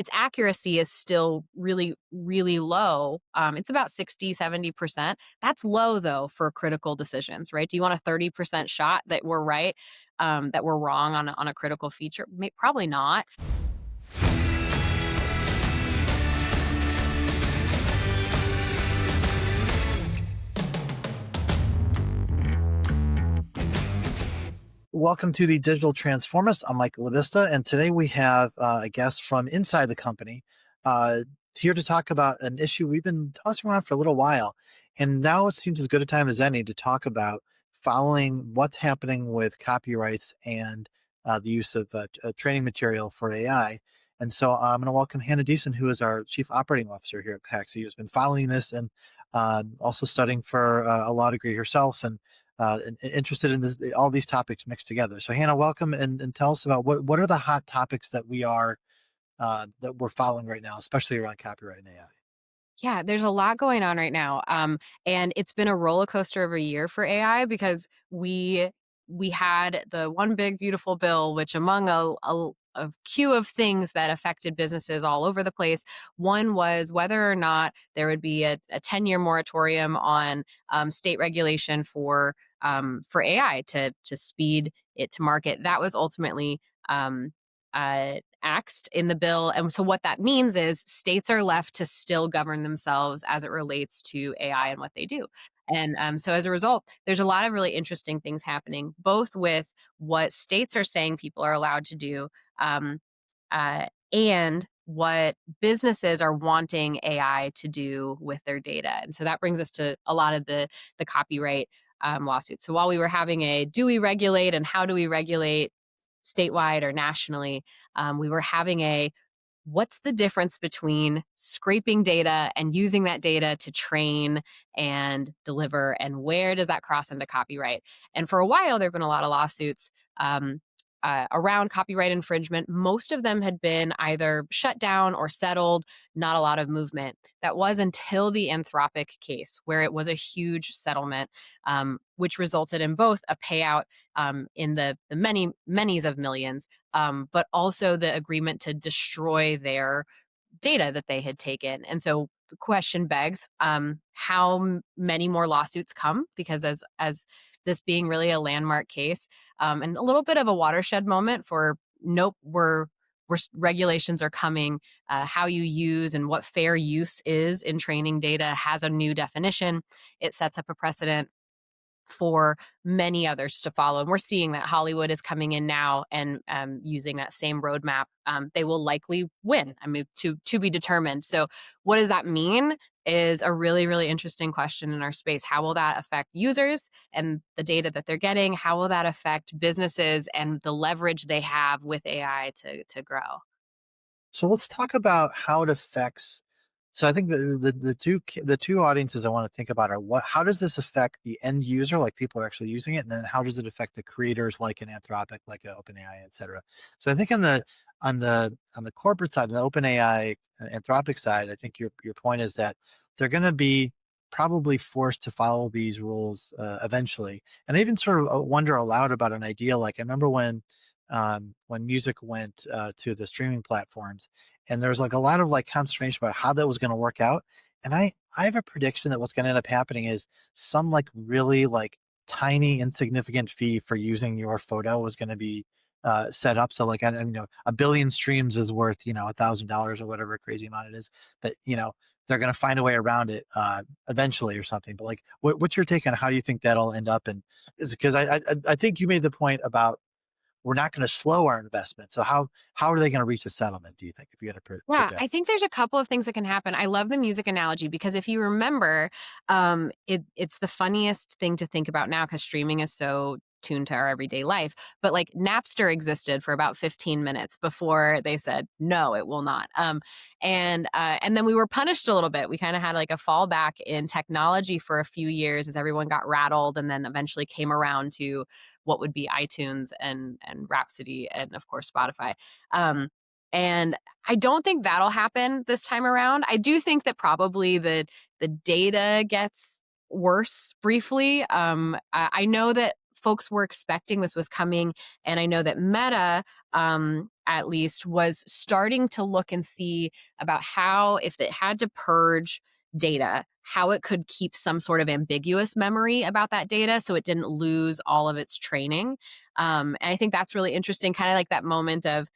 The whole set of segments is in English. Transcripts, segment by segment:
its accuracy is still really, really low. It's about 60, 70%. That's low though for critical decisions, right? Do you want a 30% shot that we're right, that we're wrong on a critical feature? Probably not. Welcome to the Digital Transformist. I'm Mike LaVista, and today we have a guest from inside the company uh, here to talk about an issue we've been tossing around for a little while. And now it seems as good a time as any to talk about following what's happening with copyrights and the use of training material for AI. And so I'm going to welcome Hannah Deason, who is our Chief Operating Officer here at Paxi, who's been following this and also studying for a law degree herself. And interested in all these topics mixed together. So Hannah, welcome and tell us about what are the hot topics that that we're following right now, especially around copyright and AI. Yeah, there's a lot going on right now. And it's been a roller coaster of a year for AI because we had the one big beautiful bill, which among a queue of things that affected businesses all over the place, one was whether or not there would be a 10-year moratorium on state regulation for AI to speed it to market. That was ultimately axed in the bill. And so what that means is states are left to still govern themselves as it relates to AI and what they do. And so as a result, there's a lot of really interesting things happening, both with what states are saying people are allowed to do, um, and what businesses are wanting AI to do with their data. And so that brings us to a lot of the copyright lawsuits. So while we were having a do we regulate and how do we regulate statewide or nationally, we were having a what's the difference between scraping data and using that data to train and deliver, and where does that cross into copyright? And for a while, there have been a lot of lawsuits around copyright infringement. Most of them had been either shut down or settled, not a lot of movement. That was until the Anthropic case, where it was a huge settlement, which resulted in both a payout in the many's of millions, but also the agreement to destroy their data that they had taken. And so the question begs, how many more lawsuits come? Because as this being really a landmark case, and a little bit of a watershed moment for nope, regulations are coming. How you use and what fair use is in training data has a new definition. It sets up a precedent for many others to follow. And we're seeing that Hollywood is coming in now and using that same roadmap. They will likely win. I mean, to be determined. So, what does that mean? Is a really, really interesting question in our space. How will that affect users and the data that they're getting? How will that affect businesses and the leverage they have with AI to grow? So let's talk about how it affects. So I think the two audiences I want to think about are how does this affect the end user, like people are actually using it, and then how does it affect the creators, like an Anthropic, like an OpenAI, et cetera. So I think on the corporate side, on the OpenAI Anthropic side, I think your point is that they're going to be probably forced to follow these rules eventually. And I even sort of wonder aloud about an idea. Like I remember when music went to the streaming platforms, and there was like a lot of like consternation about how that was going to work out. And I have a prediction that what's going to end up happening is some like really like tiny insignificant fee for using your photo was going to be set up. So like, a billion streams is worth, $1,000 or whatever crazy amount it is, that, they're going to find a way around it eventually or something. But like, what's your take on how do you think that'll end up? And is because I think you made the point about we're not going to slow our investment. So how are they going to reach a settlement, do you think, if you had to Yeah, project? I think there's a couple of things that can happen. I love the music analogy because if you remember, it's the funniest thing to think about now because streaming is so tuned to our everyday life. But like Napster existed for about 15 minutes before they said no, it will not. And then we were punished a little bit. We kind of had like a fallback in technology for a few years as everyone got rattled, and then eventually came around to what would be iTunes and Rhapsody and of course Spotify. And I don't think that'll happen this time around. I do think that probably the data gets worse briefly. I know that folks were expecting this was coming, and I know that Meta, at least, was starting to look and see about how, if it had to purge data, how it could keep some sort of ambiguous memory about that data so it didn't lose all of its training. And I think that's really interesting, kind of like that moment of,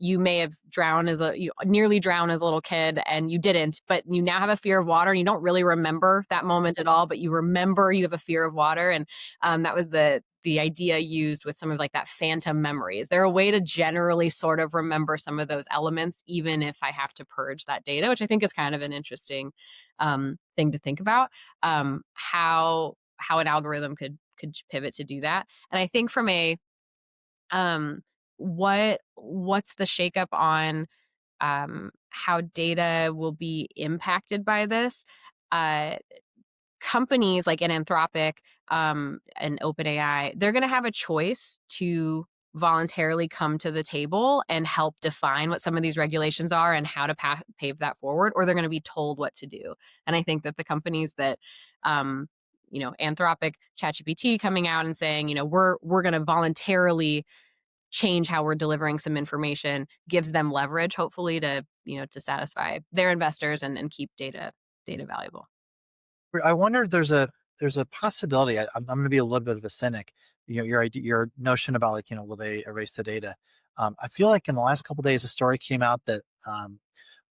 you may have you nearly drowned as a little kid and you didn't, but you now have a fear of water and you don't really remember that moment at all, but you remember you have a fear of water. And that was the idea used with some of like that phantom memory. Is there a way to generally sort of remember some of those elements, even if I have to purge that data, which I think is kind of an interesting thing to think about, how an algorithm could pivot to do that. And I think from a what's the shakeup on how data will be impacted by this? Uh, Companies like an Anthropic, and OpenAI, they're going to have a choice to voluntarily come to the table and help define what some of these regulations are and how to pave that forward, or they're going to be told what to do. And I think that the companies that, Anthropic, ChatGPT coming out and saying, we're going to voluntarily change how we're delivering some information, gives them leverage, hopefully, to satisfy their investors and keep data valuable. I wonder if there's a possibility. I'm going to be a little bit of a cynic. Your idea, your notion about like will they erase the data? I feel like in the last couple days, a story came out that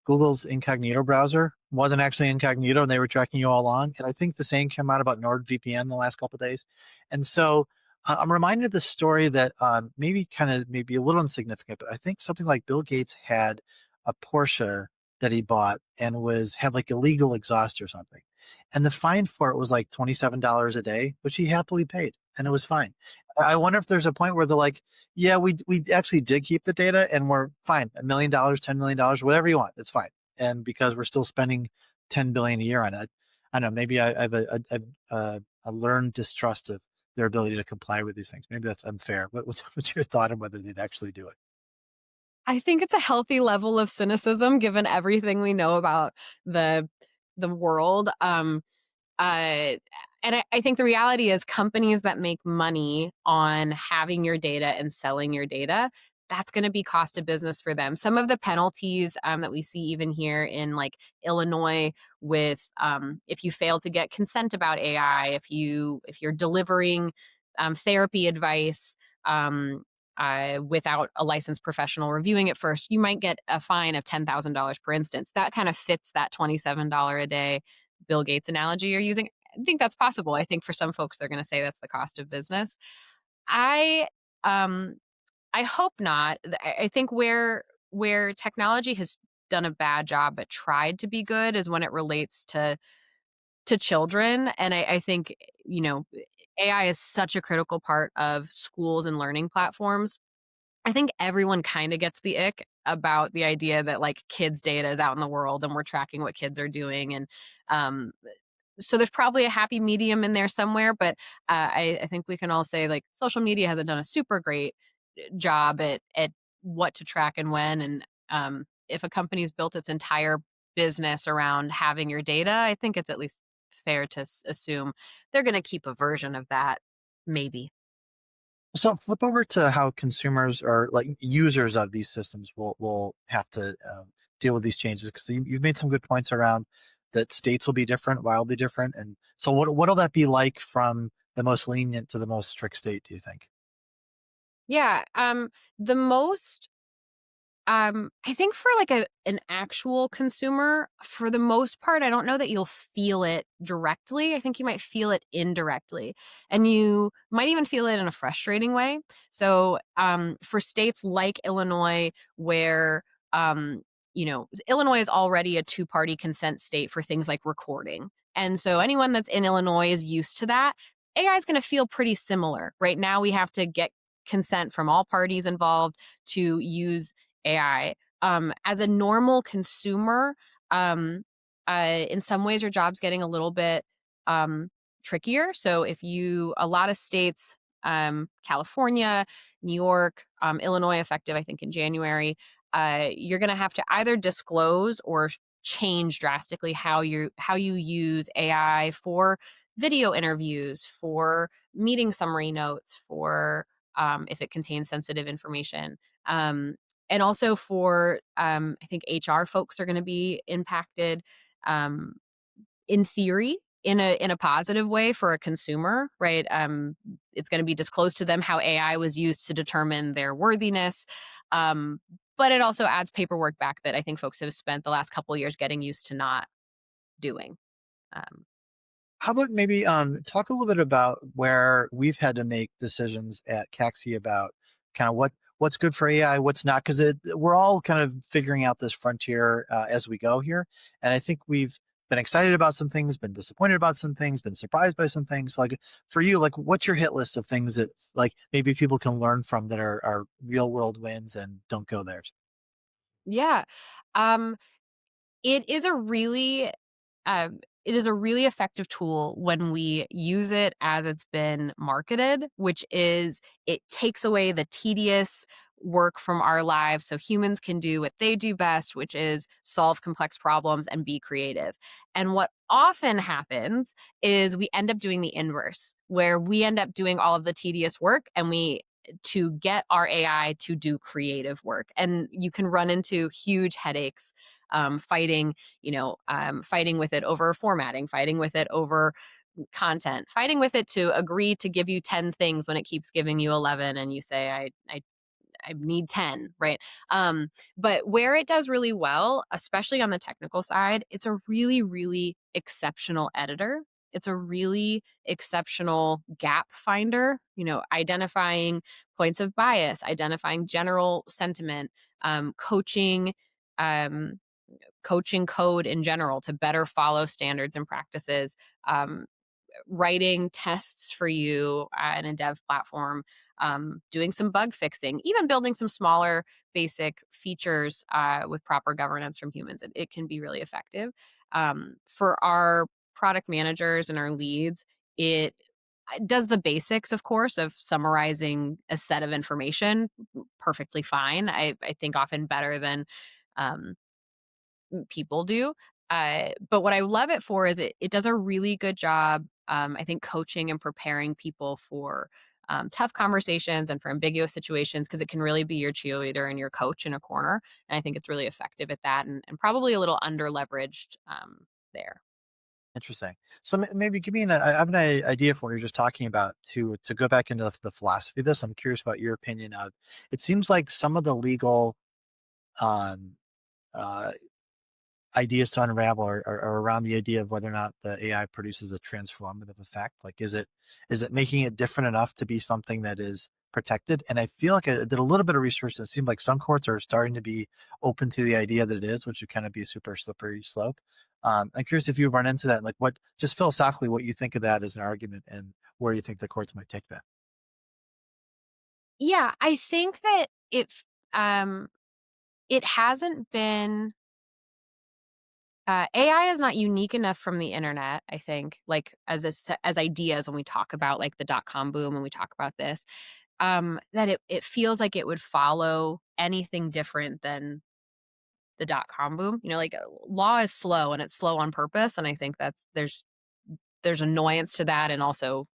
Google's incognito browser wasn't actually incognito, and they were tracking you all along. And I think the same came out about NordVPN the last couple of days. And so I'm reminded of the story that maybe kind of maybe a little insignificant, but I think something like Bill Gates had a Porsche that he bought and was had like illegal exhaust or something. And the fine for it was like $27 a day, which he happily paid, and it was fine. I wonder if there's a point where they're like, yeah, we actually did keep the data and we're fine. $1 million, $10 million, whatever you want, it's fine. And because we're still spending 10 billion a year on it, I don't know. Maybe I have a learned distrust of their ability to comply with these things. Maybe that's unfair. What's your thought on whether they'd actually do it? I think it's a healthy level of cynicism given everything we know about the the world. Uh, and I think the reality is companies that make money on having your data and selling your data, that's going to be cost of business for them. Some of the penalties that we see even here in like Illinois, with if you fail to get consent about AI, if you're delivering therapy advice, without a licensed professional reviewing it first, you might get a fine of $10,000 per instance. That kind of fits that $27 a day Bill Gates analogy you're using. I think that's possible. I think for some folks, they're going to say that's the cost of business. I um I hope not. I think where technology has done a bad job but tried to be good is when it relates to children. And I think, you know, AI is such a critical part of schools and learning platforms. I think everyone kind of gets the ick about the idea that like kids' data is out in the world and we're tracking what kids are doing. And um, so there's probably a happy medium in there somewhere. But I think we can all say like social media hasn't done a super great job at what to track and when. And if a company's built its entire business around having your data, I think it's at least fair to assume they're going to keep a version of that, maybe. So flip over to how consumers or like users of these systems will have to deal with these changes, because you've made some good points around that states will be different, wildly different, and so what'll that be like from the most lenient to the most strict state? Do you think? Yeah. The most I think for like an actual consumer, for the most part, I don't know that you'll feel it directly. I think you might feel it indirectly, and you might even feel it in a frustrating way. So, for states like Illinois, where Illinois is already a two-party consent state for things like recording, and so anyone that's in Illinois is used to that. AI is going to feel pretty similar. Right now, we have to get consent from all parties involved to use AI. As a normal consumer, in some ways, your job's getting a little bit um, trickier. So, a lot of states, California, New York, Illinois, effective, I think, in January, you're going to have to either disclose or change drastically how you use AI for video interviews, for meeting summary notes, for if it contains sensitive information. Um, and also for I think HR folks are going to be impacted, um, in theory, in a positive way for a consumer, right? It's going to be disclosed to them how AI was used to determine their worthiness. Um, but it also adds paperwork back that I think folks have spent the last couple years getting used to not doing. Um, How about maybe talk a little bit about where we've had to make decisions at Caxi about kind of what's good for AI, what's not, because we're all kind of figuring out this frontier as we go here, and I think we've been excited about some things, been disappointed about some things, been surprised by some things. Like for you, like what's your hit list of things that like maybe people can learn from that are real world wins and don't go there? yeah. Um, it is a really it is a really effective tool when we use it as it's been marketed, which is it takes away the tedious work from our lives so humans can do what they do best, which is solve complex problems and be creative. And what often happens is we end up doing the inverse, where we end up doing all of the tedious work and we to get our AI to do creative work. And you can run into huge headaches fighting, fighting with it over formatting, fighting with it over content, fighting with it to agree to give you 10 things when it keeps giving you 11 and you say, I need 10, right? But where it does really well, especially on the technical side, it's a really, really exceptional editor. It's a really exceptional gap finder, identifying points of bias, identifying general sentiment, coaching, um, coaching code in general to better follow standards and practices, um, writing tests for you in a dev platform, doing some bug fixing, even building some smaller basic features with proper governance from humans. It can be really effective. For our product managers and our leads, it does the basics, of course, of summarizing a set of information perfectly fine. I think often better than um, people do. But what I love it for is it does a really good job, I think, coaching and preparing people for tough conversations and for ambiguous situations because it can really be your cheerleader and your coach in a corner. And I think it's really effective at that and probably a little under leveraged there. Interesting. So maybe give me I have an idea for what you're just talking about to go back into the philosophy of this. I'm curious about your opinion of. It seems like some of the legal um, uh, ideas to unravel are around the idea of whether or not the AI produces a transformative effect. Like, is it making it different enough to be something that is protected? And I feel like I did a little bit of research that seemed like some courts are starting to be open to the idea that it is, which would kind of be a super slippery slope. I'm curious if you run into that, like what just philosophically what you think of that as an argument and where you think the courts might take that. Yeah, I think that um, it hasn't been AI is not unique enough from the internet, I think, like as ideas when we talk about like the dot com boom and we talk about this, that it feels like it would follow anything different than the dot com boom. Like law is slow and it's slow on purpose, and I think there's annoyance to that and also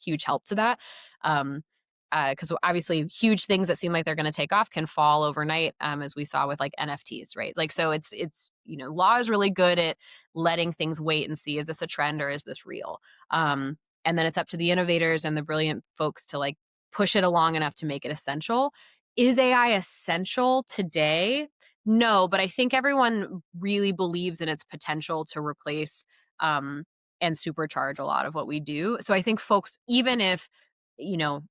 huge help to that. Um, because obviously huge things that seem like they're going to take off can fall overnight, as we saw with like NFTs, right? Like so it's law is really good at letting things wait and see, is this a trend or is this real? And then it's up to the innovators and the brilliant folks to like push it along enough to make it essential. Is AI essential today? No, but I think everyone really believes in its potential to replace um, and supercharge a lot of what we do. So I think folks, even if, you know,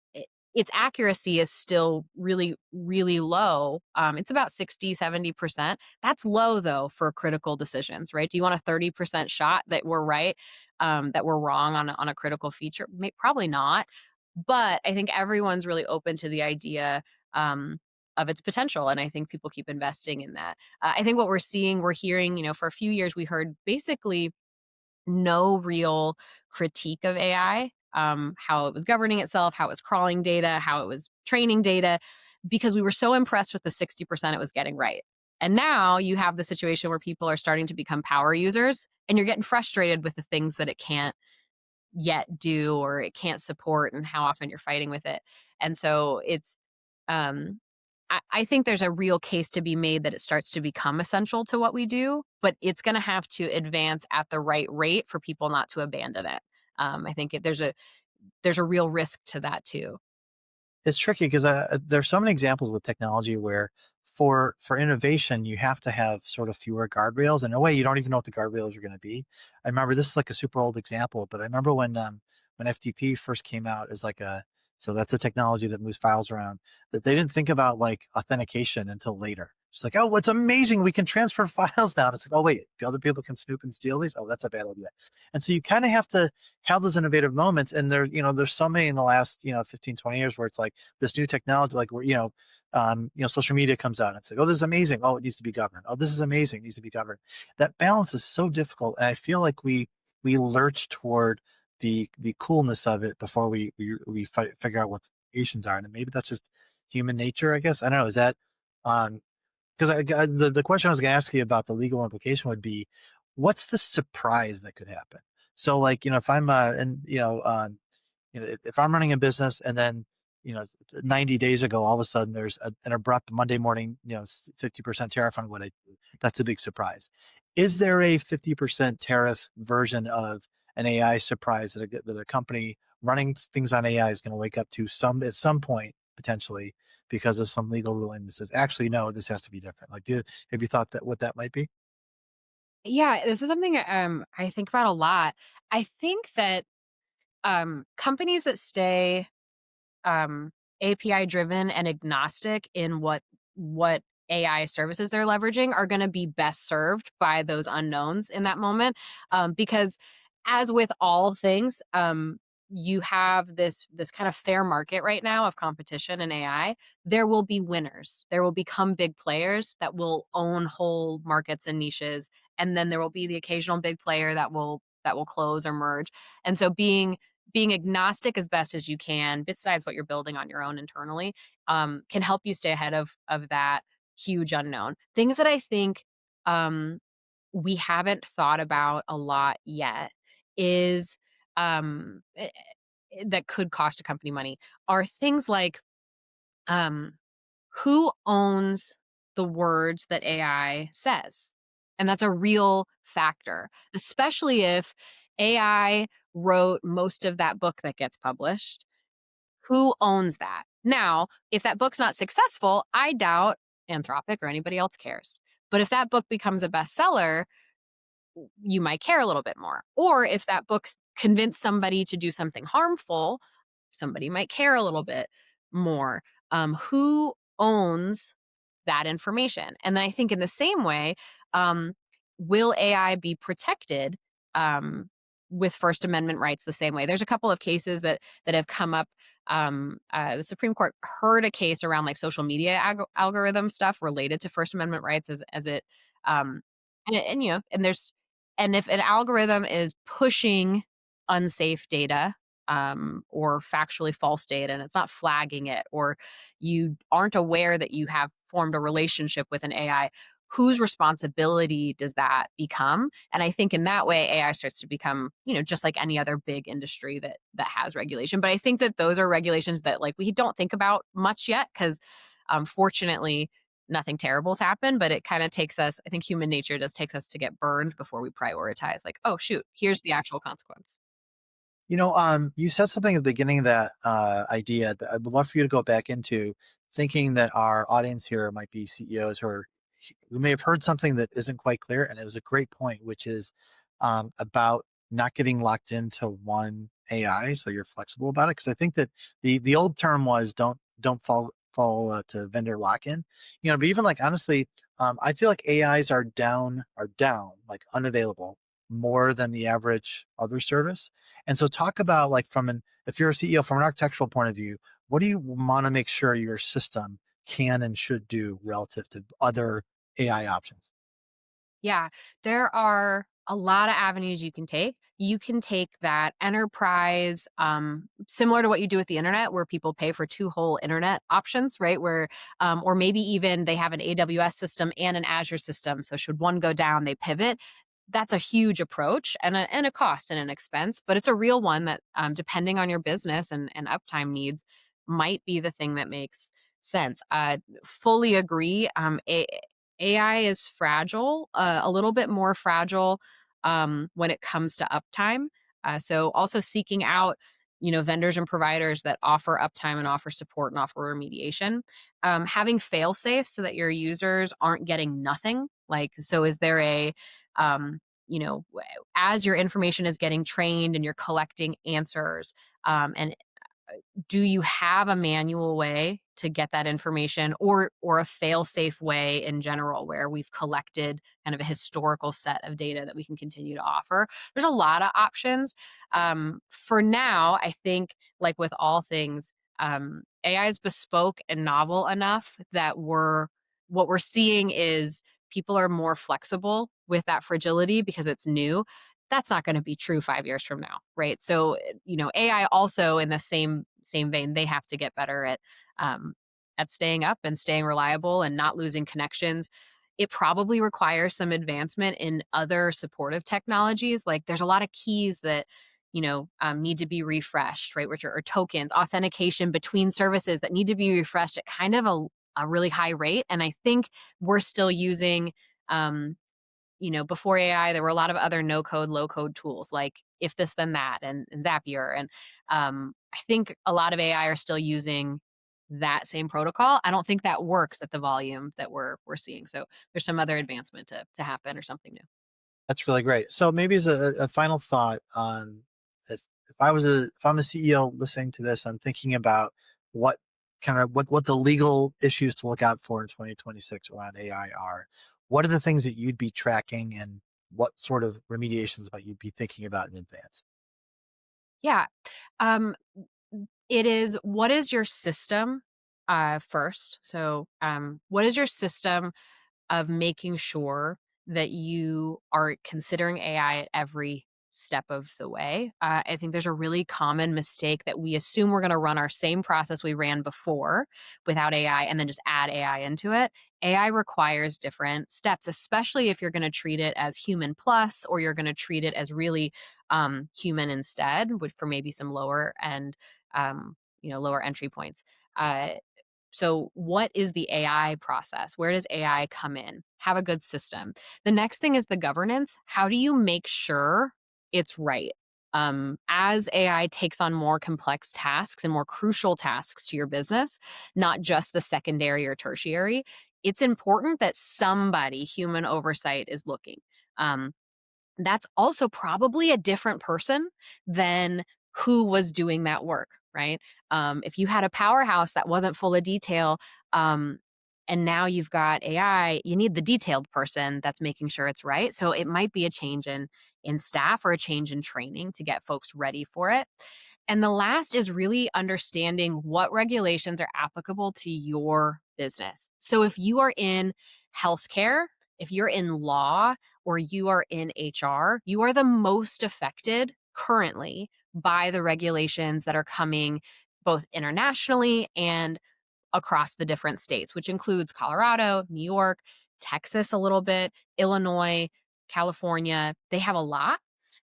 its accuracy is still really, really low, it's about 60, 70%. That's low though for critical decisions, right? Do you want a 30% shot that we're right, that we're wrong on a critical feature? Probably not. But I think everyone's really open to the idea of its potential. And I think people keep investing in that. I think what we're hearing, for a few years, we heard basically no real critique of AI, how it was governing itself, how it was crawling data, how it was training data, because we were so impressed with the 60% it was getting right. And now you have the situation where people are starting to become power users and you're getting frustrated with the things that it can't yet do or it can't support and how often you're fighting with it. And so it's um I think there's a real case to be made that it starts to become essential to what we do, but it's going to have to advance at the right rate for people not to abandon it. I think there's a real risk to that too. It's tricky because there's so many examples with technology where for innovation you have to have sort of fewer guardrails. In a way, you don't even know what the guardrails are going to be. I remember this is like a super old example, but I remember when FTP first came out as like a so that's a technology that moves files around that they didn't think about like authentication until later. It's like, oh, what's amazing, we can transfer files down. It's like, oh wait, the other people can snoop and steal these. Oh, that's a bad idea. And so you kind of have to have those innovative moments. And there's so many in the last 15, 20 years where it's like this new technology, like where social media comes out and it's like, oh, this is amazing. Oh, it needs to be governed. Oh, this is amazing. It needs to be governed. That balance is so difficult, and I feel like we lurch toward the coolness of it before figure out what the implications are, and maybe that's just human nature, I guess. I don't know. Is that um because the question I was going to ask you about the legal implication would be, what's the surprise that could happen? So, like, if I'm and if I'm running a business and then 90 days ago, all of a sudden there's an abrupt Monday morning 50% tariff on what I do. That's a big surprise. Is there a 50% tariff version of an AI surprise that a company running things on AI is going to wake up to at some point potentially because of some legal ruling that says, actually, no, this has to be different. Like, have you thought that what that might be? Yeah, this is something I think about a lot. I think that companies that stay API driven and agnostic in what AI services they're leveraging are going to be best served by those unknowns in that moment. Because as with all things, you have this kind of fair market right now of competition in AI. There will be winners. There will become big players that will own whole markets and niches, and then there will be the occasional big player that will close or merge. And so being agnostic as best as you can, besides what you're building on your own internally, can help you stay ahead of that huge unknown. Things that I think um, we haven't thought about a lot yet is that could cost a company money are things like um, who owns the words that AI says? And that's a real factor, especially if AI wrote most of that book that gets published. Who owns that? Now, if that book's not successful, I doubt Anthropic or anybody else cares. But if that book becomes a bestseller, you might care a little bit more. Or if that book's convinced somebody to do something harmful, somebody might care a little bit more. Who owns that information? And then I think in the same way, um, will AI be protected um, with First Amendment rights the same way? There's a couple of cases that have come up. The Supreme Court heard a case around like social media algorithm stuff related to First Amendment rights as it um, and there's and if an algorithm is pushing unsafe data, or factually false data, and it's not flagging it, or you aren't aware that you have formed a relationship with an AI, whose responsibility does that become? And I think in that way, AI starts to become, just like any other big industry that has regulation. But I think that those are regulations that like we don't think about much yet because, fortunately, nothing terrible's happened, but it kind of takes us, I think human nature just takes us to get burned before we prioritize, like, oh, shoot, here's the actual consequence. You said something at the beginning of that idea that I would love for you to go back into, thinking that our audience here might be CEOs who may have heard something that isn't quite clear. And it was a great point, which is about not getting locked into one AI, so you're flexible about it. Because I think that the old term was don't fall to vendor lock in. But even like honestly, I feel like AIs are down like unavailable more than the average other service. And so talk about like if you're a CEO from an architectural point of view, what do you want to make sure your system can and should do relative to other AI options? Yeah, there are a lot of avenues you can take. You can take that enterprise, similar to what you do with the internet, where people pay for two whole internet options, right? Or maybe even they have an AWS system and an Azure system. So should one go down, they pivot. that's a huge approach and a cost and an expense, but it's a real one that, depending on your business and uptime needs, might be the thing that makes sense. Fully agree. AI is fragile, a little bit more fragile when it comes to uptime. So also seeking out, vendors and providers that offer uptime and offer support and offer remediation. Having fail safe so that your users aren't getting nothing. Like, so is there a as your information is getting trained and you're collecting answers, and do you have a manual way to get that information, or a fail safe way in general where we've collected kind of a historical set of data that we can continue to offer? There's a lot of options. For now, I think, like with all things, AI is bespoke and novel enough that what we're seeing is people are more flexible with that fragility because it's new. That's not going to be true 5 years from now, right? So, AI also, in the same vein, they have to get better at staying up and staying reliable and not losing connections. It probably requires some advancement in other supportive technologies. Like, there's a lot of keys that need to be refreshed, right? Which are or tokens, authentication between services that need to be refreshed at kind of a really high rate. And I think we're still using um, before AI, there were a lot of other no code, low code tools like if this, then that, and Zapier. And I think a lot of AI are still using that same protocol. I don't think that works at the volume that we're seeing. So there's some other advancement to happen or something new. That's really great. So maybe as a final thought on if I'm a CEO listening to this, I'm thinking about what what the legal issues to look out for in 2026 around AI are. What are the things that you'd be tracking, and what sort of remediations might you be thinking about in advance? Yeah. Um, it is, what is your system first? So, what is your system of making sure that you are considering AI at every step of the way? I think there's a really common mistake that we assume we're going to run our same process we ran before without AI and then just add AI into it. AI requires different steps, especially if you're going to treat it as human plus, or you're going to treat it as really human instead, which for maybe some lower end, lower entry points. Uh, so, what is the AI process? Where does AI come in? Have a good system. The next thing is the governance. How do you make sure it's right? As AI takes on more complex tasks and more crucial tasks to your business, not just the secondary or tertiary, it's important that somebody, human oversight, is looking. Um, that's also probably a different person than who was doing that work, right? If you had a powerhouse that wasn't full of detail, um, and now you've got AI, you need the detailed person that's making sure it's right. So it might be a change in staff or a change in training to get folks ready for it. And the last is really understanding what regulations are applicable to your business. So if you are in healthcare, if you're in law, or you are in HR, you are the most affected currently by the regulations that are coming both internationally and across the different states, which includes Colorado, New York, Texas a little bit, Illinois, California. They have a lot.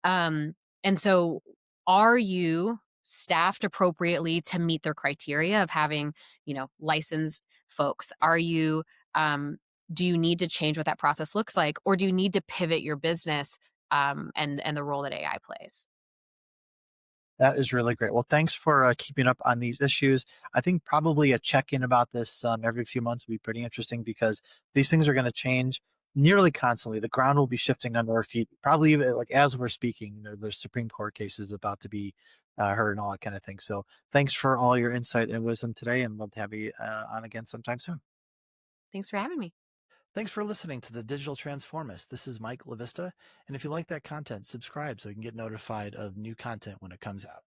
Um, and so, are you staffed appropriately to meet their criteria of having, licensed folks? Um, do you need to change what that process looks like, or do you need to pivot your business, and the role that AI plays? That is really great. Well, thanks for keeping up on these issues. I think probably a check in about this every few months would be pretty interesting, because these things are going to change nearly constantly. The ground will be shifting under our feet, probably even like as we're speaking. There's Supreme Court cases about to be heard and all that kind of thing. So, thanks for all your insight and wisdom today, and love to have you on again sometime soon. Thanks for having me. Thanks for listening to the Digital Transformist. This is Mike LaVista, and if you like that content, subscribe so you can get notified of new content when it comes out.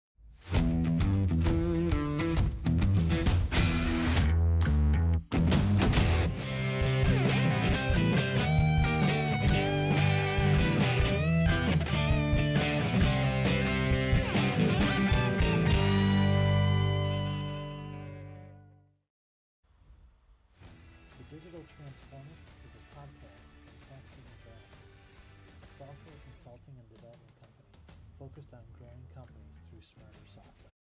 The Digital Transformist is a podcast of Maxim Brand. software consulting and development company focused on growing companies through smarter software.